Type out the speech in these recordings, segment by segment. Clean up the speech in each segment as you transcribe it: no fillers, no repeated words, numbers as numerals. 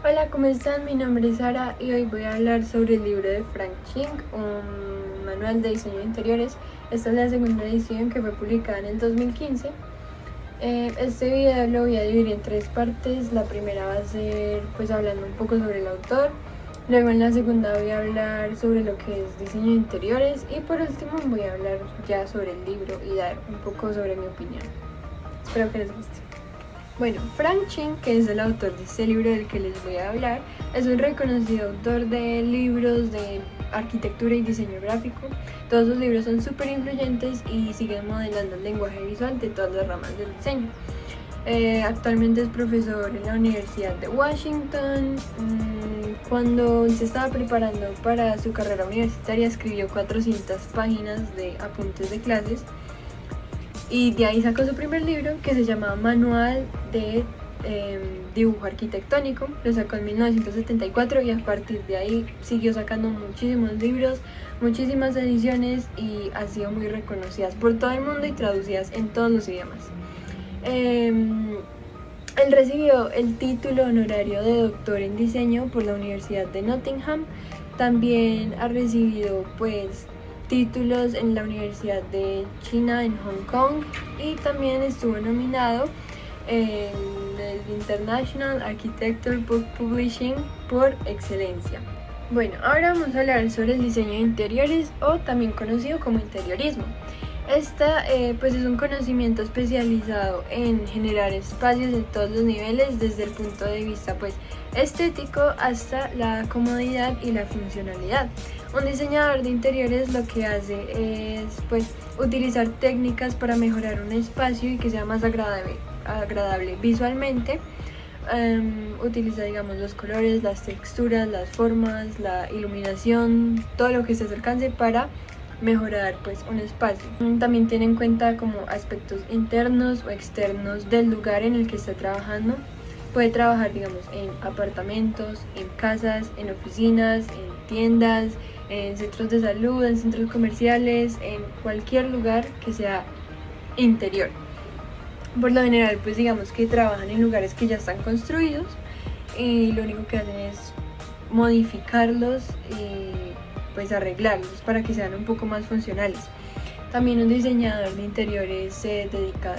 Hola, ¿cómo están? Mi nombre es Sara y hoy voy a hablar sobre el libro de Frank Ching, un manual de diseño de interiores. Esta es la segunda edición que fue publicada en el 2015. Este video lo voy a dividir en tres partes. La primera va a ser pues hablando un poco sobre el autor. Luego en la segunda voy a hablar sobre lo que es diseño de interiores y por último voy a hablar ya sobre el libro y dar un poco sobre mi opinión. Espero que les guste. Bueno, Frank Ching, que es el autor de este libro del que les voy a hablar, es un reconocido autor de libros de arquitectura y diseño gráfico. Todos sus libros son súper influyentes y siguen modelando el lenguaje visual de todas las ramas del diseño. Actualmente es profesor en la Universidad de Washington. Cuando se estaba preparando para su carrera universitaria escribió 400 páginas de apuntes de clases. Y de ahí sacó su primer libro que se llamaba Manual de Dibujo Arquitectónico. Lo sacó en 1974 y a partir de ahí siguió sacando muchísimos libros, muchísimas ediciones y han sido muy reconocidas por todo el mundo y traducidas en todos los idiomas. Él recibió el título honorario de doctor en diseño por la Universidad de Nottingham. También ha recibido títulos en la Universidad de China en Hong Kong y también estuvo nominado en el International Architecture Book Publishing por excelencia. Bueno, ahora vamos a hablar sobre el diseño de interiores o también conocido como interiorismo. Esta es un conocimiento especializado en generar espacios en todos los niveles desde el punto de vista estético hasta la comodidad y la funcionalidad. Un diseñador de interiores lo que hace es utilizar técnicas para mejorar un espacio y que sea más agradable visualmente. Utiliza los colores, las texturas, las formas, la iluminación, todo lo que se alcance para mejorar un espacio. También tiene en cuenta como aspectos internos o externos del lugar en el que está trabajando. Puede trabajar en apartamentos, en casas, en oficinas, en tiendas, en centros de salud, en centros comerciales, en cualquier lugar que sea interior. Por lo general que trabajan en lugares que ya están construidos y lo único que hacen es modificarlos y arreglarlos para que sean un poco más funcionales. También un diseñador de interiores se dedica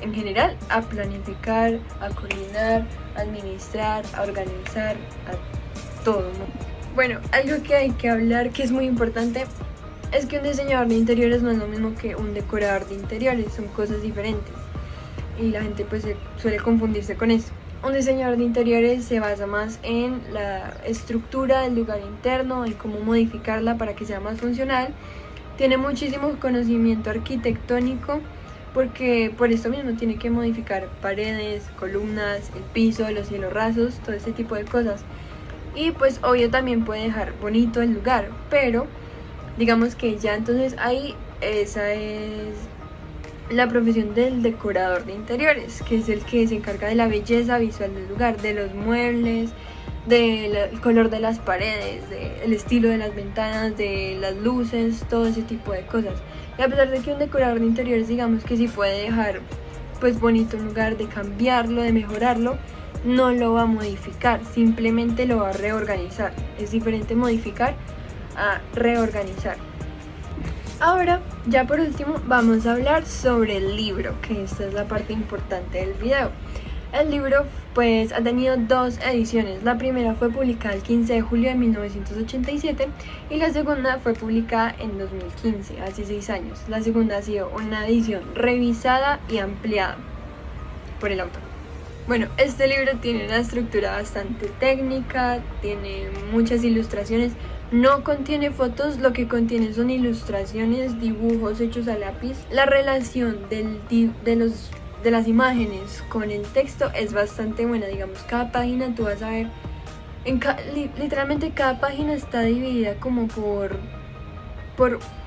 en general a planificar, a coordinar, a administrar, a organizar, a todo. Bueno, algo que hay que hablar que es muy importante es que un diseñador de interiores no es lo mismo que un decorador de interiores, son cosas diferentes y la gente suele confundirse con eso. Un diseñador de interiores se basa más en la estructura del lugar interno, en cómo modificarla para que sea más funcional. Tiene muchísimo conocimiento arquitectónico porque por esto mismo tiene que modificar paredes, columnas, el piso, los cielos rasos, todo ese tipo de cosas. Y obvio también puede dejar bonito el lugar, pero digamos que ya entonces ahí esa es la profesión del decorador de interiores, que es el que se encarga de la belleza visual del lugar, de los muebles, del color de las paredes, del estilo de las ventanas, de las luces, todo ese tipo de cosas. Y a pesar de que un decorador de interiores que sí puede dejar bonito un lugar, de cambiarlo, de mejorarlo, no lo va a modificar, simplemente lo va a reorganizar. Es diferente modificar a reorganizar. Ahora, ya por último, vamos a hablar sobre el libro, que esta es la parte importante del video. El libro ha tenido dos ediciones. La primera fue publicada el 15 de julio de 1987 y la segunda fue publicada en 2015, hace 6 años. La segunda ha sido una edición revisada y ampliada por el autor. Bueno, este libro tiene una estructura bastante técnica, tiene muchas ilustraciones. No contiene fotos, lo que contiene son ilustraciones, dibujos hechos a lápiz. La relación de las imágenes con el texto es bastante buena. Cada página tú vas a ver, literalmente cada página está dividida como por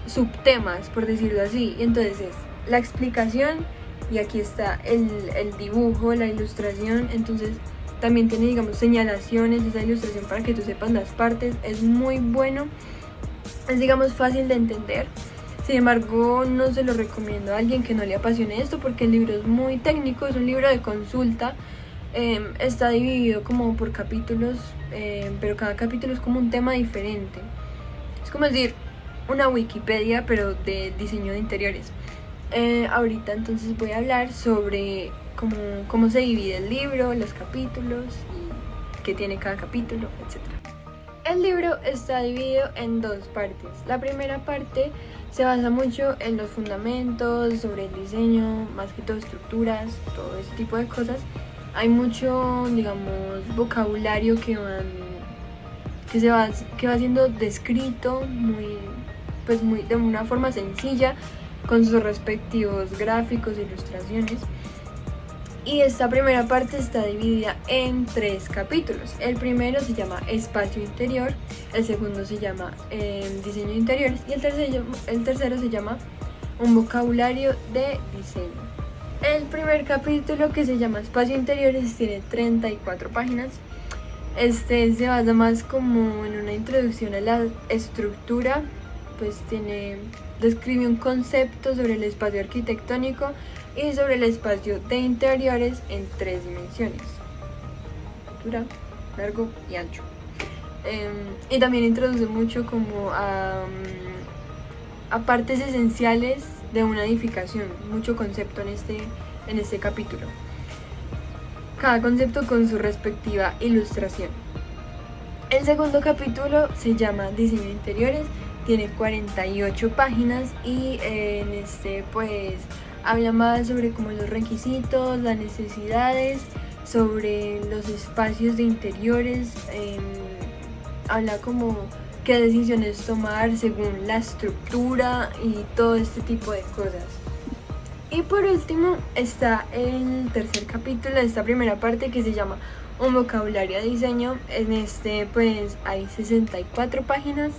subtemas, por decirlo así. Y entonces es la explicación y aquí está el dibujo, la ilustración. Entonces también tiene señalaciones, esa ilustración para que tú sepas las partes. Es muy bueno, es fácil de entender. Sin embargo, no se lo recomiendo a alguien que no le apasione esto porque el libro es muy técnico, es un libro de consulta. Está dividido como por capítulos, pero cada capítulo es como un tema diferente. Es como decir una Wikipedia, pero de diseño de interiores. Ahorita entonces voy a hablar sobre cómo se divide el libro, los capítulos y qué tiene cada capítulo, etc. El libro está dividido en dos partes. La primera parte se basa mucho en los fundamentos, sobre el diseño, más que todo estructuras, todo ese tipo de cosas. Hay mucho, digamos, vocabulario que va siendo descrito de una forma sencilla, con sus respectivos gráficos e ilustraciones. Y esta primera parte está dividida en 3 capítulos. El primero se llama Espacio Interior, el segundo se llama Diseño de Interiores y el tercero se llama Un vocabulario de diseño. El primer capítulo, que se llama Espacio Interiores, tiene 34 páginas. Se basa más como en una introducción a la estructura, pues describe un concepto sobre el espacio arquitectónico y sobre el espacio de interiores en 3 dimensiones: altura, largo y ancho. Y también introduce mucho como a partes esenciales de una edificación, mucho concepto en este capítulo. Cada concepto con su respectiva ilustración. El segundo capítulo se llama Diseño de Interiores, tiene 48 páginas y en pues habla más sobre como los requisitos, las necesidades, sobre los espacios de interiores, habla como qué decisiones tomar según la estructura y todo este tipo de cosas. Y por último está el tercer capítulo de esta primera parte, que se llama Un vocabulario de diseño. En pues hay 64 páginas.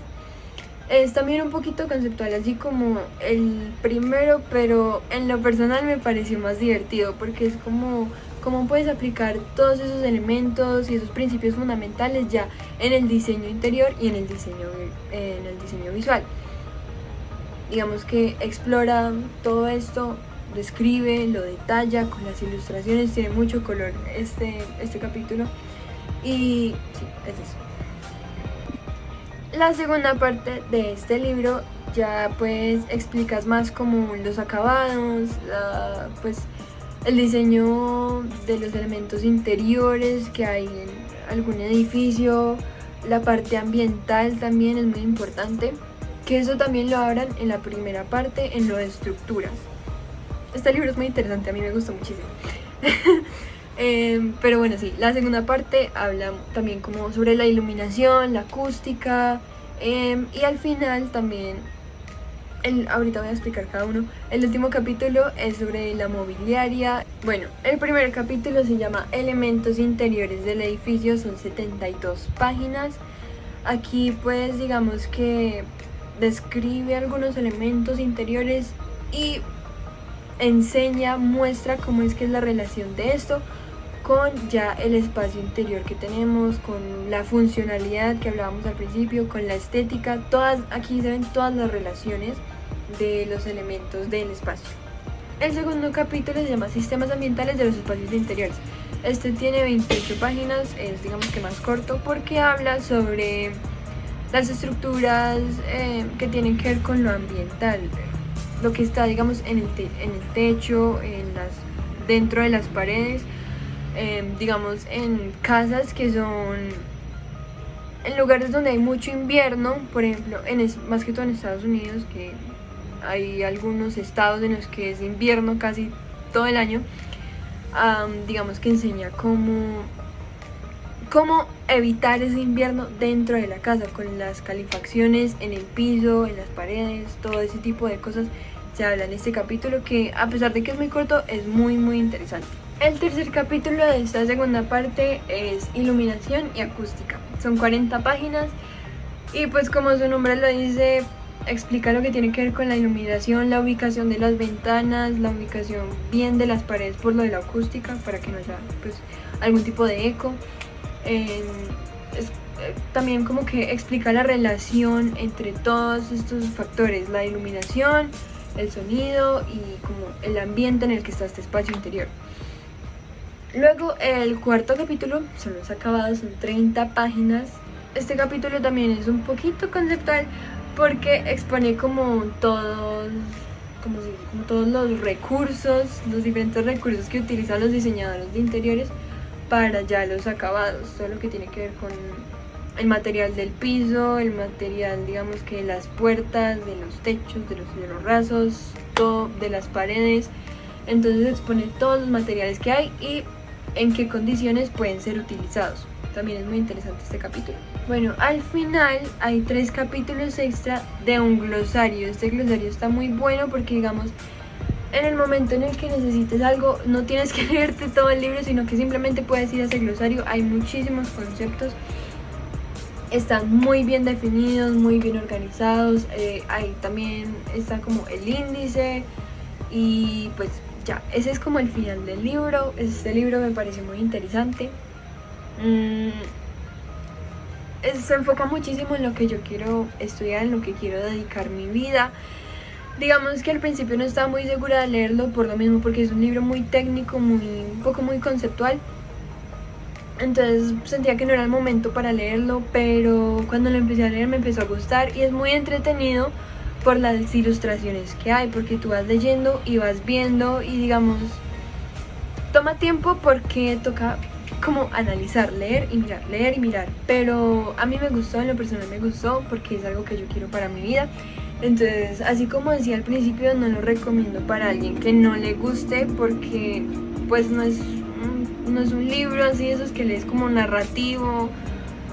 Es también un poquito conceptual, así como el primero, pero en lo personal me pareció más divertido porque es como cómo puedes aplicar todos esos elementos y esos principios fundamentales ya en el diseño interior y en el diseño visual. Digamos que explora todo esto, describe, lo detalla con las ilustraciones, tiene mucho color este capítulo y sí, es eso. La segunda parte de este libro ya pues explicas más como los acabados, pues el diseño de los elementos interiores que hay en algún edificio, la parte ambiental también es muy importante, que eso también lo hablan en la primera parte, en lo de estructuras. Este libro es muy interesante, a mí me gustó muchísimo. Pero bueno, sí, la segunda parte habla también como sobre la iluminación, la acústica, y al final también, ahorita voy a explicar cada uno. El último capítulo es sobre la mobiliaria. Bueno, el primer capítulo se llama Elementos interiores del edificio, son 72 páginas. Aquí pues digamos que describe algunos elementos interiores y muestra cómo es que es la relación de esto con ya el espacio interior que tenemos, con la funcionalidad que hablábamos al principio, con la estética. Aquí se ven todas las relaciones de los elementos del espacio. El segundo capítulo se llama Sistemas ambientales de los espacios interiores. Tiene 28 páginas, es digamos que más corto porque habla sobre las estructuras que tienen que ver con lo ambiental, lo que está digamos en el techo, dentro de las paredes, digamos en casas que son en lugares donde hay mucho invierno, por ejemplo más que todo en Estados Unidos, que hay algunos estados en los que es invierno casi todo el año. Digamos que enseña cómo evitar ese invierno dentro de la casa, con las calefacciones en el piso, en las paredes, todo ese tipo de cosas se habla en este capítulo, que a pesar de que es muy corto, es muy muy interesante. El tercer capítulo de esta segunda parte es Iluminación y Acústica. Son 40 páginas y pues como su nombre lo dice, explica lo que tiene que ver con la iluminación, la ubicación de las ventanas, la ubicación bien de las paredes por lo de la acústica, para que no haya pues algún tipo de eco. También como que explica la relación entre todos estos factores: la iluminación, el sonido y como el ambiente en el que está este espacio interior. Luego el cuarto capítulo, son los acabados, son 30 páginas. Este capítulo también es un poquito conceptual porque expone como todos los recursos, los diferentes recursos que utilizan los diseñadores de interiores para ya los acabados, todo lo que tiene que ver con el material del piso, el material, digamos que de las puertas, de los techos, de los rasos, todo, de las paredes. Entonces expone todos los materiales que hay y en qué condiciones pueden ser utilizados. También es muy interesante este capítulo. Bueno, al final hay 3 capítulos extra de un glosario. Este glosario está muy bueno porque, digamos, en el momento en el que necesites algo, no tienes que leerte todo el libro, sino que simplemente puedes ir a ese glosario. Hay muchísimos conceptos, están muy bien definidos, muy bien organizados. Ahí también está como el índice y pues ya, ese es como el final del libro. Este libro me pareció muy interesante. Se enfoca muchísimo en lo que yo quiero estudiar, en lo que quiero dedicar mi vida. Digamos que al principio no estaba muy segura de leerlo por lo mismo, porque es un libro muy técnico, un poco muy conceptual. Entonces sentía que no era el momento para leerlo, pero cuando lo empecé a leer me empezó a gustar y es muy entretenido por las ilustraciones que hay, porque tú vas leyendo y vas viendo y, digamos, toma tiempo porque toca como analizar, leer y mirar, pero a mí me gustó, en lo personal me gustó porque es algo que yo quiero para mi vida. Entonces, así como decía al principio, no lo recomiendo para alguien que no le guste, porque pues no es un libro así, esos que lees como narrativo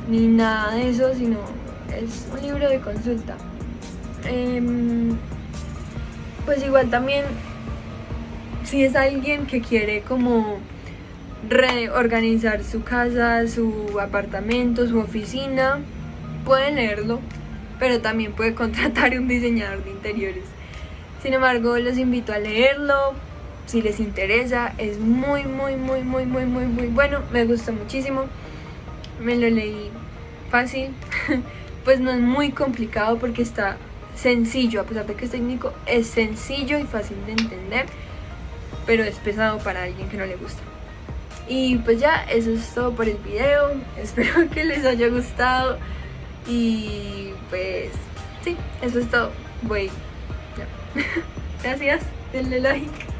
ni nada de eso, sino es un libro de consulta. Pues igual también, si es alguien que quiere como reorganizar su casa, su apartamento, su oficina, puede leerlo, pero también puede contratar un diseñador de interiores. Sin embargo, los invito a leerlo si les interesa. Es muy bueno, me gustó muchísimo, me lo leí fácil. Pues no es muy complicado porque está sencillo, a pesar de que es técnico, es sencillo y fácil de entender, pero es pesado para alguien que no le gusta. Y pues ya, eso es todo por el video. Espero que les haya gustado. Y pues sí, eso es todo. Voy ya. Gracias, denle like.